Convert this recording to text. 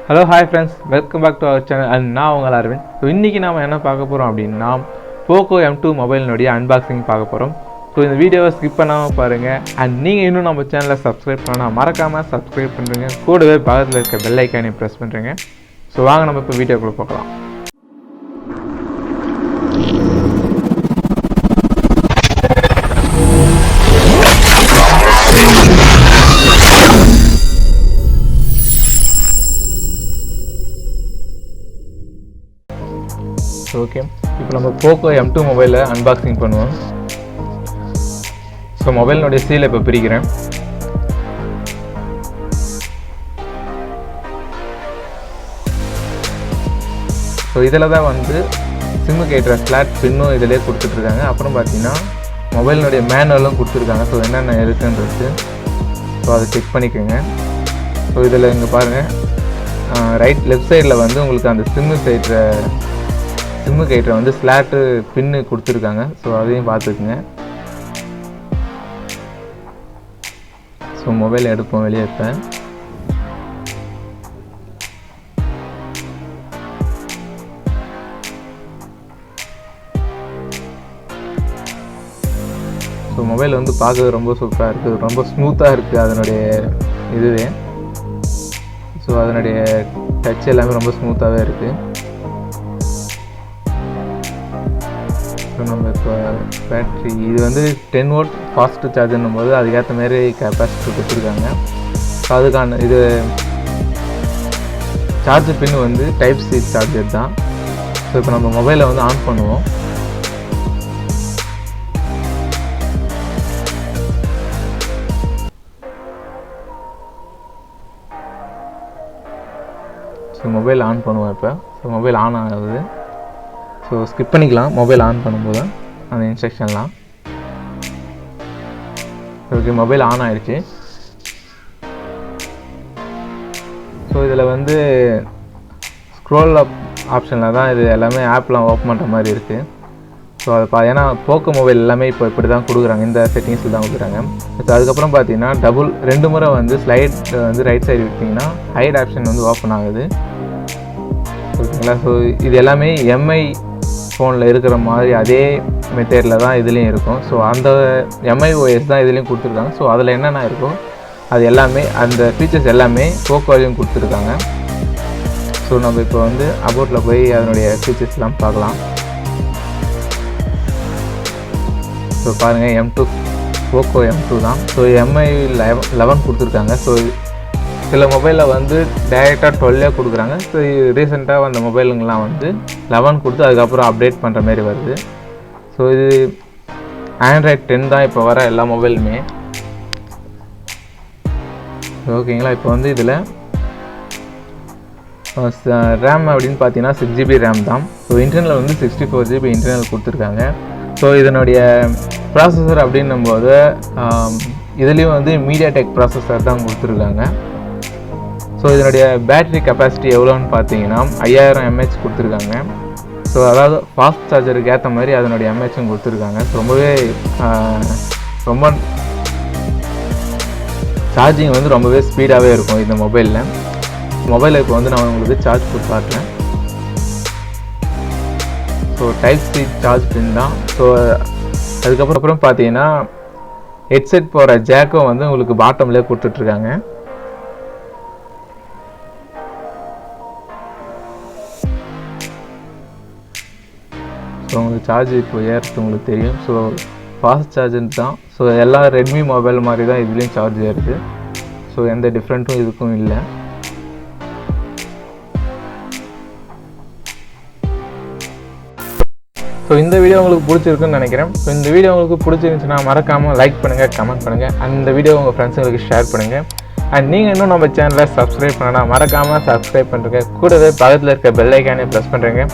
Hello, hi friends, welcome back to our channel and நான் உங்கள் Aravind. So இன்றைக்கி நாம் என்ன பார்க்க போகிறோம் அப்படின்னா Poco M2 மொபைலினுடைய அன்பாக்சிங் பார்க்க போகிறோம். ஸோ இந்த வீடியோவை ஸ்கிப் பண்ணாமல் பாருங்கள். அண்ட் நீங்கள் இன்னும் நம்ம சேனலை சப்ஸ்கிரைப் பண்ணால் மறக்காமல் சப்ஸ்கிரைப் பண்ணுறீங்க, கூடவே பக்கத்தில் இருக்க பெல் ஐக்கானை ப்ரெஸ் பண்ணுறீங்க. ஸோ வாங்க நம்ம இப்போ வீடியோக்குள்ளே பார்க்கலாம். ஓகே, இப்போ நம்ம Poco M2 மொபைலை அன்பாக்சிங் பண்ணுவோம். ஸோ மொபைலினுடைய சீலை இப்போ பிரிக்கிறேன். ஸோ இதில் தான் வந்து சிம்மு கேட்டுற ஃப்ளாட் பின்னும் இதிலே கொடுத்துட்ருக்காங்க. அப்புறம் பார்த்தீங்கன்னா மொபைலினுடைய மேனுவலும் கொடுத்துருக்காங்க. ஸோ என்னென்ன இருக்குன்றது ஸோ அதை செக் பண்ணிக்கோங்க. ஸோ இதில் இங்கே பாருங்கள், லெஃப்ட் சைடில் வந்து உங்களுக்கு அந்த சிம்மு கைட்டரை வந்து ஸ்லாட்டு பின்னு கொடுத்துருக்காங்க. ஸோ அதையும் பார்த்துக்குங்க. ஸோ மொபைல் எடுப்போம், வெளியே இருப்பேன். ஸோ மொபைல் வந்து பார்க்கறது ரொம்ப சூப்பராக இருக்குது, ரொம்ப ஸ்மூத்தாக இருக்குது அதனுடைய இதுவே. ஸோ அதனுடைய டச் எல்லாமே ரொம்ப ஸ்மூத்தாகவே இருக்குது. நம்ம இப்போ பேட்ரி இது வந்து 10 வாட் ஃபாஸ்ட் சார்ஜர்னும் போது அதுக்கேற்ற மாரி கெப்பாசிட்டி கொடுத்துருக்காங்க. ஸோ அதுக்கான இது சார்ஜர் பின் வந்து டைப் சி சார்ஜர் தான். ஸோ இப்போ நம்ம மொபைலை வந்து ஆன் பண்ணுவோம். ஸோ மொபைல் ஆன் பண்ணுவோம் இப்போ. ஸோ மொபைல் ஆன் ஆகுது. ஸோ ஸ்கிப் பண்ணிக்கலாம் மொபைல் ஆன் பண்ணும்போது அந்த இன்ஸ்ட்ரக்ஷன்லாம். ஓகே, மொபைல் ஆன் ஆகிடுச்சு. ஸோ இதில் வந்து ஸ்க்ரோல் அப் ஆப்ஷனில் தான் இது எல்லாமே ஆப்லாம் ஓப்பன் பண்ணுற மாதிரி இருக்குது. ஸோ அது ஏன்னா போக்கோ மொபைல் எல்லாமே இப்போ இப்படி தான் கொடுக்குறாங்க, இந்த செட்டிங்ஸில் தான் கொடுக்குறாங்க. ஸோ அதுக்கப்புறம் பார்த்தீங்கன்னா 2 முறை வந்து ஸ்லைட் வந்து ரைட் சைடு விட்டிங்கன்னா ஹைட் ஆப்ஷன் வந்து ஓப்பன் ஆகுது. ஓகேங்களா. ஸோ இது எல்லாமே எம்ஐ ஃபோனில் இருக்கிற மாதிரி அதே மெத்தேடில் தான் இதுலேயும் இருக்கும். ஸோ அந்த எம்ஐஓஎஸ் தான் இதுலேயும் கொடுத்துருக்காங்க. ஸோ அதில் என்னென்ன இருக்கோ அது எல்லாமே, அந்த ஃபீச்சர்ஸ் எல்லாமே போக்கோலையும் கொடுத்துருக்காங்க. ஸோ நம்ம இப்போ வந்து அபவுட்டில் போய் அதனுடைய ஃபீச்சர்ஸ்லாம் பார்க்கலாம். ஸோ பாருங்கள், M2 Poco M2 தான். ஸோ MI 11 கொடுத்துருக்காங்க. ஸோ சில மொபைலில் வந்து டைரெக்டாக 12 கொடுக்குறாங்க. ஸோ ரீசெண்டாக அந்த மொபைலுங்கெலாம் வந்து 11 கொடுத்து அதுக்கப்புறம் அப்டேட் பண்ணுற மாரி வருது. ஸோ இது Android 10 தான் இப்போ வர எல்லா மொபைலுமே. ஓகேங்களா. இப்போ வந்து இதில் ரேம் அப்படின்னு பார்த்தீங்கன்னா 6GB ரேம் தான். ஸோ இன்டர்னல் வந்து 64GB இன்டர்னல் கொடுத்துருக்காங்க. ஸோ இதனுடைய ப்ராசஸர் அப்படின்னும்போது இதுலேயும் வந்து மீடியாடெக் ப்ராசஸர் தான் கொடுத்துருக்காங்க. ஸோ இதனுடைய பேட்ரி கெப்பாசிட்டி எவ்வளோன்னு பார்த்தீங்கன்னா 5000 mAh கொடுத்துருக்காங்க. ஸோ அதாவது ஃபாஸ்ட் சார்ஜருக்கு ஏற்ற மாதிரி அதனுடைய எம்ஏஹும் கொடுத்துருக்காங்க. ரொம்ப சார்ஜிங் வந்து ரொம்பவே ஸ்பீடாகவே இருக்கும் இந்த மொபைலில். இப்போ வந்து நான் உங்களுக்கு சார்ஜ் கொடுத்து காட்டுறேன். ஸோ டைப் சி சார்ஜ் பின் தான். ஸோ அதுக்கப்புறம் பார்த்தீங்கன்னா ஹெட்செட் போகிற ஜாக்கும் வந்து உங்களுக்கு பாட்டம்லேயே கொடுத்துட்ருக்காங்க. ஸோ உங்களுக்கு சார்ஜ் இப்போ ஏறுறது உங்களுக்கு தெரியும். ஸோ ஃபாஸ்ட் சார்ஜர் தான். ஸோ எல்லா ரெட்மி மொபைல் மாதிரி தான் இதுலேயும் சார்ஜ் ஏறுது. ஸோ எந்த டிஃப்ரெண்ட்டும் இதுக்கும் இல்லை. ஸோ இந்த வீடியோ உங்களுக்கு பிடிச்சிருக்குன்னு நினைக்கிறேன். ஸோ இந்த வீடியோ உங்களுக்கு பிடிச்சிருந்துச்சுன்னா மறக்காமல் லைக் பண்ணுங்கள், கமெண்ட் பண்ணுங்கள். அந்த வீடியோ உங்கள் ஃப்ரெண்ட்ஸுங்களுக்கு ஷேர் பண்ணுங்கள். அண்ட் நீங்கள் இன்னும் நம்ம சேனலை சப்ஸ்கிரைப் பண்ணனா மறக்காமல் சப்ஸ்கிரைப் பண்ணுறேங்க, கூடவே பக்கத்தில் இருக்க பெல் ஐக்கானே ப்ரெஸ் பண்ணுறேங்க.